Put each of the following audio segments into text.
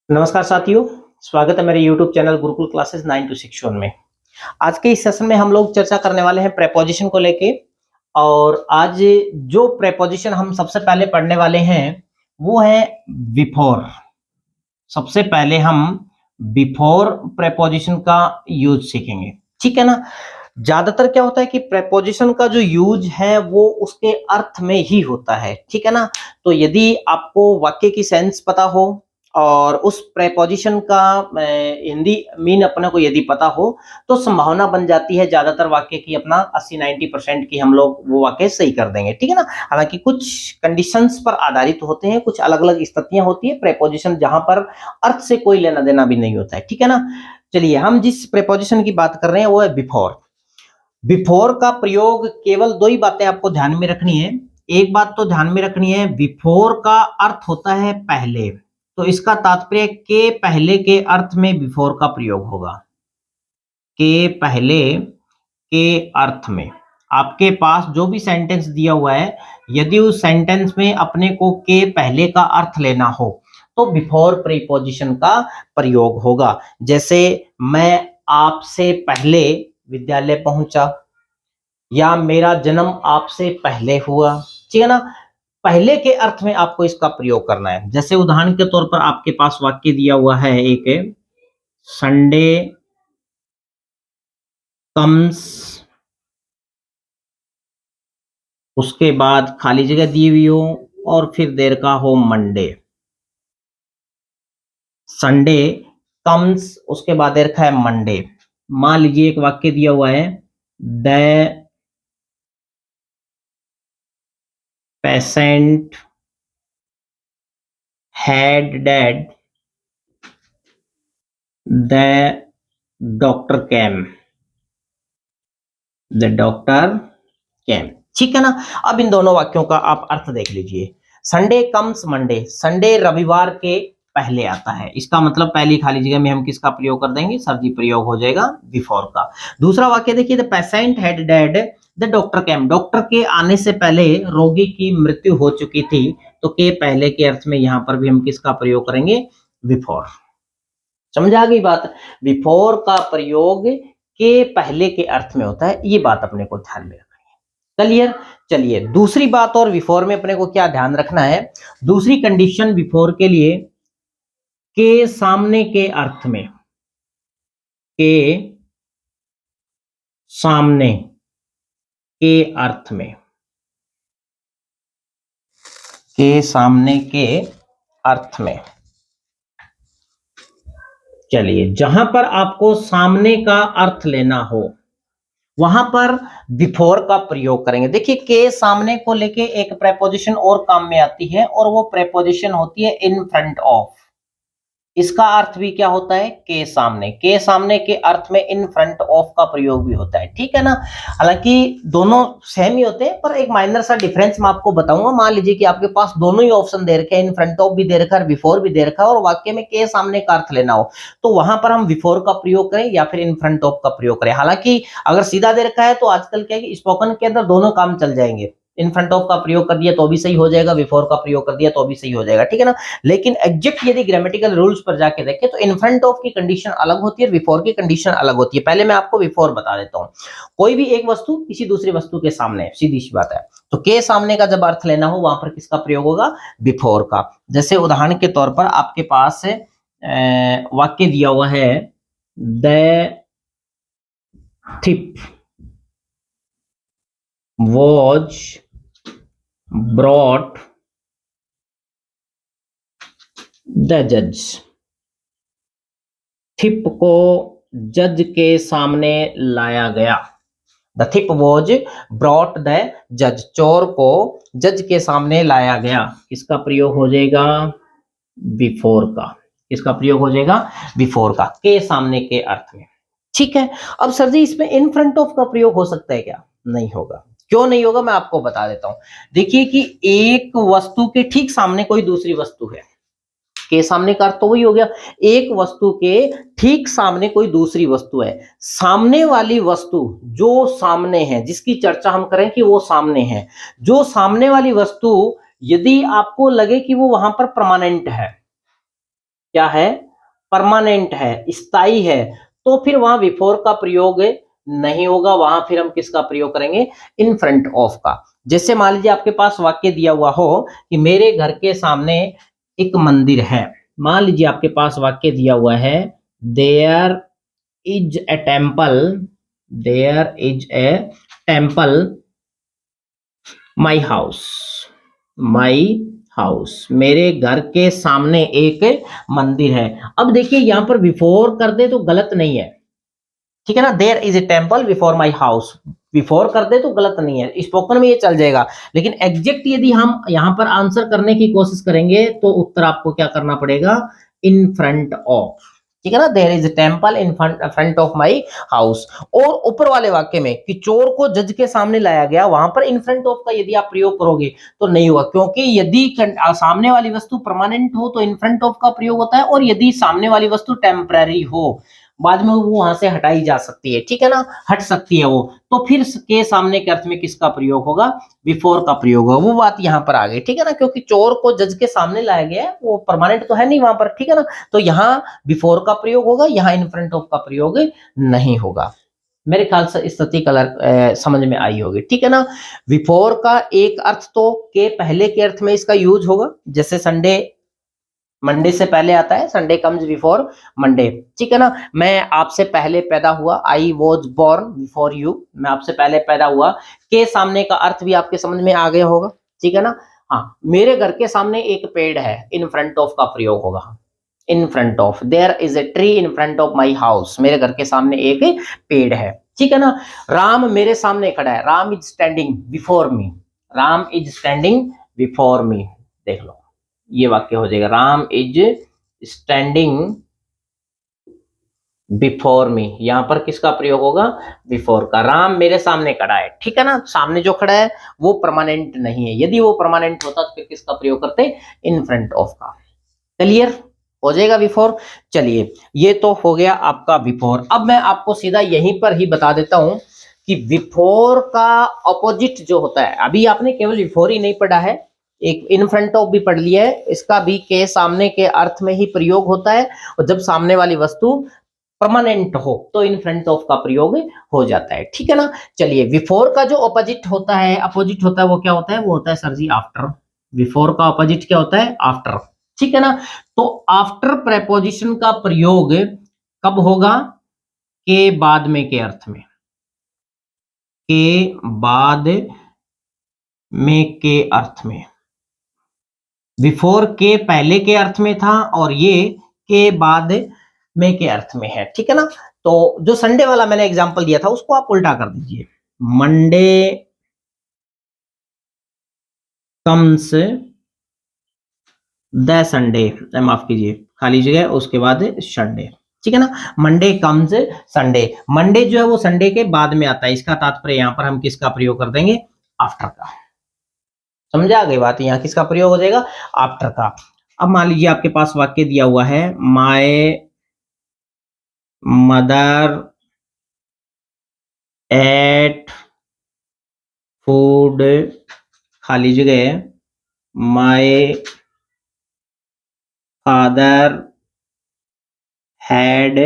नमस्कार साथियों, स्वागत है मेरे YouTube चैनल गुरुकुल क्लासेस 9261 में। आज के इस सेशन में हम लोग चर्चा करने वाले हैं प्रेपोजिशन को लेके। और आज जो प्रेपोजिशन हम सबसे पहले पढ़ने वाले हैं वो है बिफोर। सबसे पहले हम बिफोर प्रेपोजिशन का यूज सीखेंगे, ठीक है ना। ज्यादातर क्या होता है कि प्रेपोजिशन का जो यूज है वो उसके अर्थ में ही होता है, ठीक है ना। तो यदि आपको वाक्य की सेंस पता हो और उस प्रेपोजिशन का हिंदी मीन अपने को यदि पता हो तो संभावना बन जाती है ज्यादातर वाक्य की अपना 80-90% की हम लोग वो वाक्य सही कर देंगे, ठीक है ना। हालांकि कुछ कंडीशंस पर आधारित होते हैं, कुछ अलग अलग स्थितियां होती है प्रेपोजिशन जहां पर अर्थ से कोई लेना देना भी नहीं होता है, ठीक है ना। चलिए, हम जिस प्रेपोजिशन की बात कर रहे हैं वो है बिफोर। बिफोर का प्रयोग केवल दो ही बातें आपको ध्यान में रखनी है। एक बात तो ध्यान में रखनी है, बिफोर का अर्थ होता है पहले। तो इसका तात्पर्य के पहले के अर्थ में बिफोर का प्रयोग होगा। के पहले के अर्थ में आपके पास जो भी सेंटेंस दिया हुआ है, यदि उस सेंटेंस में अपने को के पहले का अर्थ लेना हो तो बिफोर प्रीपोजिशन का प्रयोग होगा। जैसे मैं आपसे पहले विद्यालय पहुंचा, या मेरा जन्म आपसे पहले हुआ, ठीक है ना। पहले के अर्थ में आपको इसका प्रयोग करना है। जैसे उदाहरण के तौर पर आपके पास वाक्य दिया हुआ है एक, संडे कम्स, उसके बाद खाली जगह दी हुई हो और फिर देर का हो मंडे। संडे कम्स, उसके बाद देर का है मंडे। मान लीजिए एक वाक्य दिया हुआ है, the patient had dead, the doctor came, the doctor came, ठीक है ना। अब इन दोनों वाक्यों का आप अर्थ देख लीजिए। संडे कम्स मंडे, संडे रविवार के पहले आता है, इसका मतलब पहली खाली जगह में हम किसका प्रयोग कर देंगे, सर्दी प्रयोग हो जाएगा बिफोर का। दूसरा वाक्य देखिए, the patient had dead, the doctor came, doctor के आने से पहले रोगी की मृत्यु हो चुकी थी। तो के पहले के अर्थ में यहां पर भी हम किसका प्रयोग करेंगे, बिफोर। समझ आ गई बात। बिफोर का प्रयोग के पहले के अर्थ में होता है, ये बात अपने को ध्यान में रखनी है। क्लियर। चलिए, दूसरी बात और बिफोर में अपने को क्या ध्यान रखना है। दूसरी कंडीशन बिफोर के लिए, के सामने के अर्थ में, के सामने के अर्थ में, के सामने के अर्थ में। चलिए, जहां पर आपको सामने का अर्थ लेना हो वहां पर बिफोर का प्रयोग करेंगे। देखिए, के सामने को लेके एक प्रेपोजिशन और काम में आती है और वो प्रेपोजिशन होती है इन फ्रंट ऑफ। इसका अर्थ भी क्या होता है, के सामने। के सामने के अर्थ में इन फ्रंट ऑफ का प्रयोग भी होता है, ठीक है ना। हालांकि दोनों सेम ही होते हैं पर एक माइनर सा डिफरेंस मैं आपको बताऊंगा। मान लीजिए कि आपके पास दोनों ही ऑप्शन दे रखे हैं, इन फ्रंट ऑफ भी दे रखा है, बिफोर भी दे रखा है, और वाक्य में के सामने का अर्थ लेना हो तो वहां पर हम बिफोर का प्रयोग करें या फिर इन फ्रंट ऑफ का प्रयोग करें। हालांकि अगर सीधा दे रखा है तो आजकल क्या है, स्पोकन के अंदर दोनों काम चल जाएंगे। इन फ्रंट ऑफ का प्रयोग कर दिया तो भी सही हो जाएगा, बिफोर का प्रयोग कर दिया तो भी सही हो जाएगा, ठीक है ना। लेकिन एग्जैक्ट यदि ग्रामेटिकल रूल्स पर जाके देखें तो इन फ्रंट ऑफ की कंडीशन अलग होती है, बिफोर की कंडीशन अलग होती है। पहले मैं आपको बिफोर बता देता हूं। कोई भी एक वस्तु किसी दूसरी वस्तु के सामने, सीधी सी बात है, तो के सामने का जब अर्थ लेना हो वहां पर किसका प्रयोग होगा, बिफोर का। जैसे उदाहरण के तौर पर आपके पास वाक्य दिया हुआ है, द थिप वॉज ब्रॉट द जज। थिप को जज के सामने लाया गया। द थिप वॉज ब्रॉट द जज, चोर को जज के सामने लाया गया। किसका प्रयोग हो जाएगा, बिफोर का। किसका प्रयोग हो जाएगा, बिफोर का, के सामने के अर्थ में, ठीक है। अब सर जी, इसमें इन फ्रंट ऑफ का प्रयोग हो सकता है क्या, नहीं होगा। क्यों नहीं होगा, मैं आपको बता देता हूं। देखिए कि एक वस्तु के ठीक सामने कोई दूसरी वस्तु है, के सामने का अर्थ तो वही हो गया, एक वस्तु के ठीक सामने कोई दूसरी वस्तु है। सामने वाली वस्तु जो सामने है, जिसकी चर्चा हम करें कि वो सामने है, जो सामने वाली वस्तु यदि आपको लगे कि वो वहां पर परमानेंट है, क्या है, परमानेंट है, स्थायी है, तो फिर वहां बिफोर का प्रयोग नहीं होगा, वहां फिर हम किसका प्रयोग करेंगे, इन फ्रंट ऑफ का। जैसे मान लीजिए आपके पास वाक्य दिया हुआ हो कि मेरे घर के सामने एक मंदिर है। मान लीजिए आपके पास वाक्य दिया हुआ है, there is a temple, there is a temple my house, my house, मेरे घर के सामने एक मंदिर है। अब देखिए यहां पर बिफोर कर दे तो गलत नहीं है, ठीक है ना, there is a temple before my house, before कर दे तो गलत नहीं है, स्पोकन में ये चल जाएगा। लेकिन एग्जैक्ट यदि हम यहां पर आंसर करने की कोशिश करेंगे तो उत्तर आपको क्या करना पड़ेगा, इन फ्रंट ऑफ, ठीक है ना, there is a temple in front of my house. और ऊपर वाले वाक्य में कि चोर को जज के सामने लाया गया, वहां पर इन फ्रंट ऑफ का यदि आप प्रयोग करोगे तो नहीं होगा, क्योंकि यदि सामने वाली वस्तु परमानेंट हो तो इन फ्रंट ऑफ का प्रयोग होता है, और यदि सामने वाली वस्तु टेम्पररी हो, बाद में वो वहां से हटाई जा सकती है, ठीक है ना, हट सकती है वो, तो फिर के सामने के अर्थ में किसका प्रयोग होगा, बिफोर का प्रयोग होगा। वो बात यहाँ पर आ गई, ठीक है ना, क्योंकि चोर को जज के सामने लाया गया है, वो परमानेंट तो है नहीं वहां पर, ठीक है ना, तो यहाँ बिफोर का प्रयोग होगा, यहाँ इन फ्रंट ऑफ का प्रयोग नहीं होगा। मेरे ख्याल से स्थिति कलर समझ में आई होगी, ठीक है ना। बिफोर का एक अर्थ तो के पहले के अर्थ में इसका यूज होगा, जैसे संडे मंडे से पहले आता है, संडे कम्स बिफोर मंडे, ठीक है ना, मैं आपसे पहले पैदा हुआ, I was born before you, मैं आपसे पहले पैदा हुआ, के सामने का अर्थ भी आपके समझ में आ गया होगा, ठीक है ना। हाँ, मेरे घर के सामने एक पेड़ है, इन फ्रंट ऑफ का प्रयोग होगा, in front of, there is a tree in front of my house, मेरे घर के सामने एक पेड़ है, ठीक है ना। राम मेरे सामने खड़ा है, Ram is standing before me, Ram is standing before me, देख लो ये वाक्य हो जाएगा, Ram is standing before me, यहां पर किसका प्रयोग होगा, बिफोर का, राम मेरे सामने खड़ा है, ठीक है ना, सामने जो खड़ा है वो परमानेंट नहीं है, यदि वो परमानेंट होता तो फिर किसका प्रयोग करते, इन फ्रंट ऑफ का। क्लियर हो जाएगा बिफोर। चलिए ये तो हो गया आपका बिफोर। अब मैं आपको सीधा यहीं पर ही बता देता हूं कि बिफोर का ऑपोजिट जो होता है, अभी आपने केवल बिफोर ही नहीं पढ़ा है, एक इन फ्रंट ऑफ भी पढ़ लिया है, इसका भी के सामने के अर्थ में ही प्रयोग होता है, और जब सामने वाली वस्तु परमानेंट हो तो इन फ्रंट ऑफ का प्रयोग हो जाता है, ठीक है ना। चलिए बिफोर का जो ऑपोजिट होता है, अपोजिट होता है, वो क्या होता है, वो होता है सर जी आफ्टर। बिफोर का ऑपोजिट क्या होता है, आफ्टर, ठीक है ना। तो आफ्टर प्रेपोजिशन का प्रयोग कब होगा, के बाद में के अर्थ में, के बाद में के अर्थ में, बिफोर के पहले के अर्थ में था और ये के बाद में के अर्थ में है, ठीक है ना। तो जो संडे वाला मैंने एग्जांपल दिया था उसको आप उल्टा कर दीजिए, मंडे कम्स द संडे, माफ कीजिए खाली जगह उसके बाद संडे, ठीक है ना, मंडे कम्स संडे, मंडे जो है वो संडे के बाद में आता है, इसका तात्पर्य यहां पर हम किसका प्रयोग कर देंगे, आफ्टर का। समझा आ गई बात, यहाँ किसका प्रयोग हो जाएगा, आफ्टर का। अब मान लीजिए आपके पास वाक्य दिया हुआ है, माय मदर एट फूड, खाली जगह, माय फादर हैड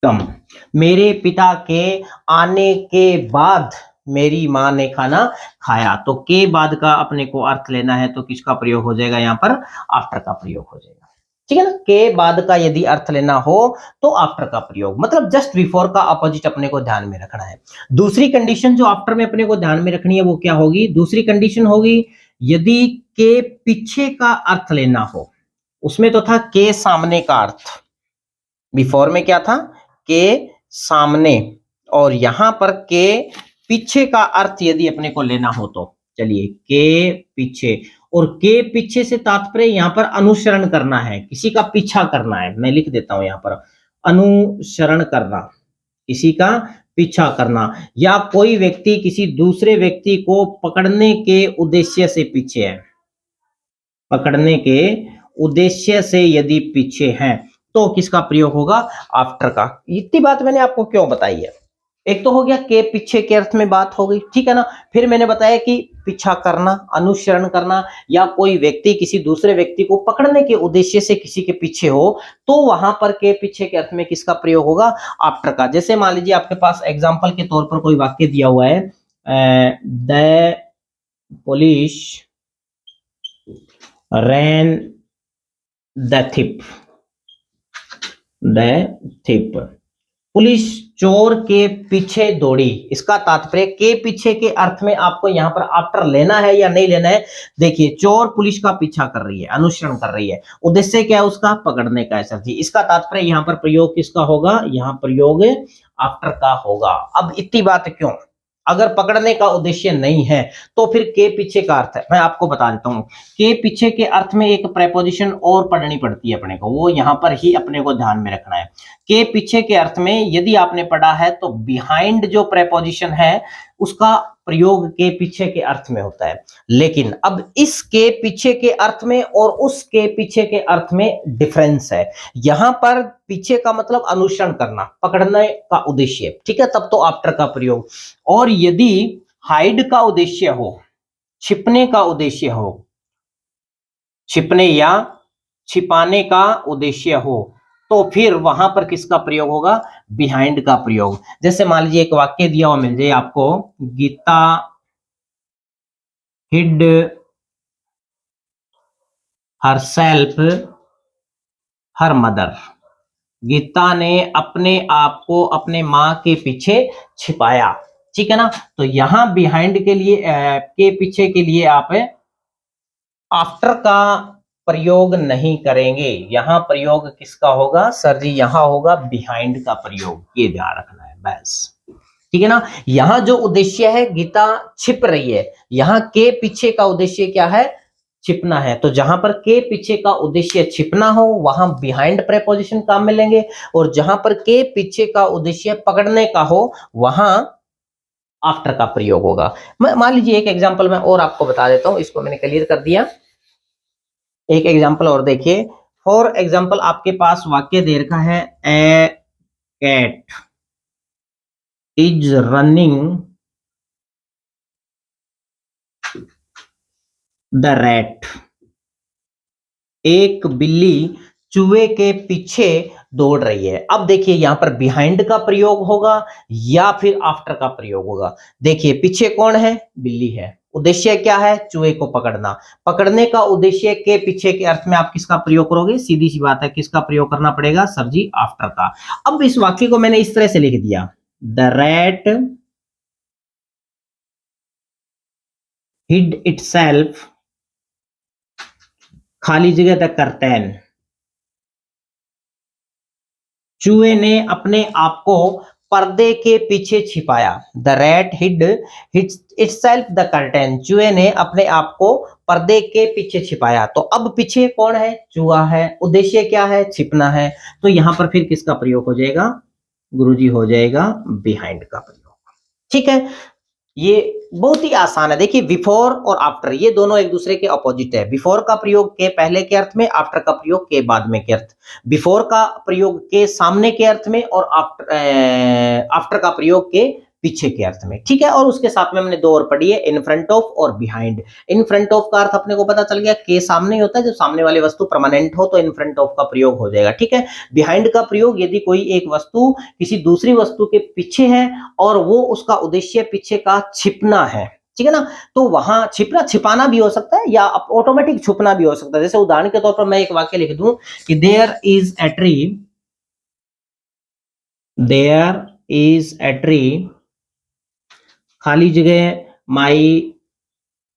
कम, मेरे पिता के आने के बाद मेरी मां ने खाना खाया, तो के बाद का अपने को अर्थ लेना है तो किसका प्रयोग हो जाएगा, यहाँ पर आफ्टर का प्रयोग हो जाएगा, ठीक है ना। के बाद का यदि अर्थ लेना हो तो आफ्टर का प्रयोग, मतलब जस्ट बिफोर का अपोजिट अपने को ध्यान में रखना है। दूसरी कंडीशन जो आफ्टर में अपने को ध्यान में रखनी है वो क्या होगी, दूसरी कंडीशन होगी यदि के पीछे का अर्थ लेना हो, उसमें तो था के सामने का अर्थ, बिफोर में क्या था, के सामने, और यहां पर के पीछे का अर्थ यदि अपने को लेना हो तो चलिए के पीछे, और के पीछे से तात्पर्य यहां पर अनुसरण करना है, किसी का पीछा करना है, मैं लिख देता हूं यहां पर, अनुसरण करना, किसी का पीछा करना, या कोई व्यक्ति किसी दूसरे व्यक्ति को पकड़ने के उद्देश्य से पीछे है, पकड़ने के उद्देश्य से यदि पीछे हैं तो किसका प्रयोग होगा, आफ्टर का। इतनी बात मैंने आपको क्यों बताई है, एक तो हो गया के पीछे के अर्थ में बात हो गई, ठीक है ना। फिर मैंने बताया कि पीछा करना, अनुसरण करना, या कोई व्यक्ति किसी दूसरे व्यक्ति को पकड़ने के उद्देश्य से किसी के पीछे हो, तो वहां पर के पीछे के अर्थ में किसका प्रयोग होगा, आफ्टर का। जैसे मान लीजिए आपके पास एग्जाम्पल के तौर पर कोई वाक्य दिया हुआ है, the police ran the thief, the thief, police चोर के पीछे दौड़ी। इसका तात्पर्य के पीछे के अर्थ में आपको यहां पर आफ्टर लेना है या नहीं लेना है। देखिए, चोर पुलिस का पीछा कर रही है, अनुसरण कर रही है, उद्देश्य क्या है उसका, पकड़ने का है सर जी। इसका तात्पर्य यहां पर प्रयोग किसका होगा, यहां प्रयोग आफ्टर का होगा। अब इतनी बात क्यों, अगर पकड़ने का उद्देश्य नहीं है तो फिर के पीछे का अर्थ है, मैं आपको बता देता हूं। के पीछे के अर्थ में एक प्रेपोजिशन और पढ़नी पड़ती है अपने को, वो यहां पर ही अपने को ध्यान में रखना है। के पीछे के अर्थ में यदि आपने पढ़ा है तो बिहाइंड जो प्रेपोजिशन है उसका प्रयोग के पीछे के अर्थ में होता है। लेकिन अब इस के पीछे के अर्थ में और उस के पीछे के अर्थ में डिफरेंस है। यहां पर पीछे का मतलब अनुसरण करना, पकड़ने का उद्देश्य, ठीक है, तब तो आफ्टर का प्रयोग। और यदि हाइड का उद्देश्य हो, छिपने का उद्देश्य हो, छिपने या छिपाने का उद्देश्य हो, तो फिर वहां पर किसका प्रयोग होगा, बिहाइंड का प्रयोग। जैसे मान लीजिए एक वाक्य दिया हुआ मिल जाए आपको, Geeta hid herself her mother, Geeta ने अपने आप को अपने माँ के पीछे छिपाया, ठीक है ना। तो यहां बिहाइंड के लिए, के पीछे के लिए आप आफ्टर का प्रयोग नहीं करेंगे। यहां प्रयोग किसका होगा सर जी, यहां होगा बिहाइंड का प्रयोग, ये ध्यान रखना है बस, ठीक है ना। यहां जो उद्देश्य है गीता छिप रही है, यहां के पीछे का उद्देश्य क्या है, छिपना है। तो जहां पर के पीछे का उद्देश्य छिपना हो वहां बिहाइंड प्रेपोजिशन काम में लेंगे, और जहां पर के पीछे का उद्देश्य पकड़ने का हो वहां आफ्टर का प्रयोग होगा। मान लीजिए एक एग्जांपल मैं और आपको बता देता हूं, इसको मैंने क्लियर कर दिया। एक एग्जांपल और देखिए, फॉर एग्जांपल आपके पास वाक्य दे रखा है, a cat is running the rat, एक बिल्ली चूहे के पीछे दौड़ रही है। अब देखिए यहां पर बिहाइंड का प्रयोग होगा या फिर आफ्टर का प्रयोग होगा। देखिए पीछे कौन है, बिल्ली है, उद्देश्य क्या है, चूहे को पकड़ना, पकड़ने का उद्देश्य के पीछे के अर्थ में आप किसका प्रयोग करोगे, सीधी सी बात है किसका प्रयोग करना पड़ेगा सर जी, आफ्टर का। अब इस वाक्य को मैंने इस तरह से लिख दिया, द रैट हिड इटसेल्फ, खाली जगह द कर्टेन, चूहे ने अपने आप को पर्दे के पीछे छिपाया। The rat hid itself the curtain, चूहे ने अपने आप को पर्दे के पीछे छिपाया। तो अब पीछे कौन है, चूहा है, उद्देश्य क्या है, छिपना है। तो यहां पर फिर किसका प्रयोग हो जाएगा गुरुजी, हो जाएगा बिहाइंड का प्रयोग, ठीक है। ये बहुत ही आसान है। देखिए बिफोर और आफ्टर ये दोनों एक दूसरे के अपोजिट है। बिफोर का प्रयोग के पहले के अर्थ में, आफ्टर का प्रयोग के बाद में के अर्थ। बिफोर का प्रयोग के सामने के अर्थ में और आफ्टर का प्रयोग के पीछे के अर्थ में, ठीक है। और उसके साथ में हमने दो और पढ़ी है, इन फ्रंट ऑफ और बिहाइंड। इन फ्रंट ऑफ का अर्थ अपने को पता चल गया, के सामने होता है, जब सामने वाली वस्तु परमानेंट हो तो इन फ्रंट ऑफ का प्रयोग हो जाएगा, ठीक है। बिहाइंड का प्रयोग यदि कोई एक वस्तु किसी दूसरी वस्तु के पीछे है और वो उसका उद्देश्य पीछे का छिपना है, ठीक है ना, तो वहां छिपना, छिपाना भी हो सकता है या ऑटोमेटिक छुपना भी हो सकता है। जैसे उदाहरण के तौर पर मैं एक वाक्य लिख दूं कि there is a tree, there is a tree, खाली जगह माई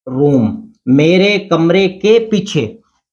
रूम, मेरे कमरे के पीछे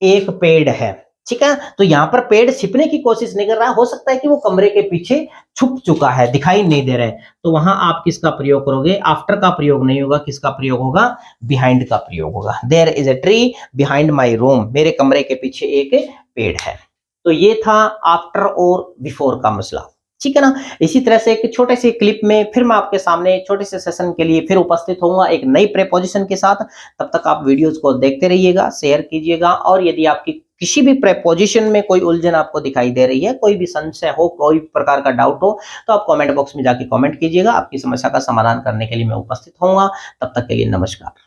एक पेड़ है, ठीक है। तो यहां पर पेड़ छिपने की कोशिश नहीं कर रहा है, हो सकता है कि वो कमरे के पीछे छुप चुका है, दिखाई नहीं दे रहा है। तो वहां आप किसका प्रयोग करोगे, आफ्टर का प्रयोग नहीं होगा, किसका प्रयोग होगा, बिहाइंड का प्रयोग होगा। There is a tree behind my room, मेरे कमरे के पीछे एक पेड़ है। तो ये था आफ्टर और बिफोर का मसला, ठीक है ना। इसी तरह से एक छोटे से क्लिप में फिर मैं आपके सामने छोटे से सेशन के लिए फिर उपस्थित होऊंगा एक नई प्रेपोजिशन के साथ। तब तक आप वीडियोस को देखते रहिएगा, शेयर कीजिएगा, और यदि आपकी किसी भी प्रेपोजिशन में कोई उलझन आपको दिखाई दे रही है, कोई भी संशय हो, कोई प्रकार का डाउट हो, तो आप कमेंट बॉक्स में जाके कमेंट कीजिएगा। आपकी समस्या का समाधान करने के लिए मैं उपस्थित होऊंगा। तब तक के लिए नमस्कार।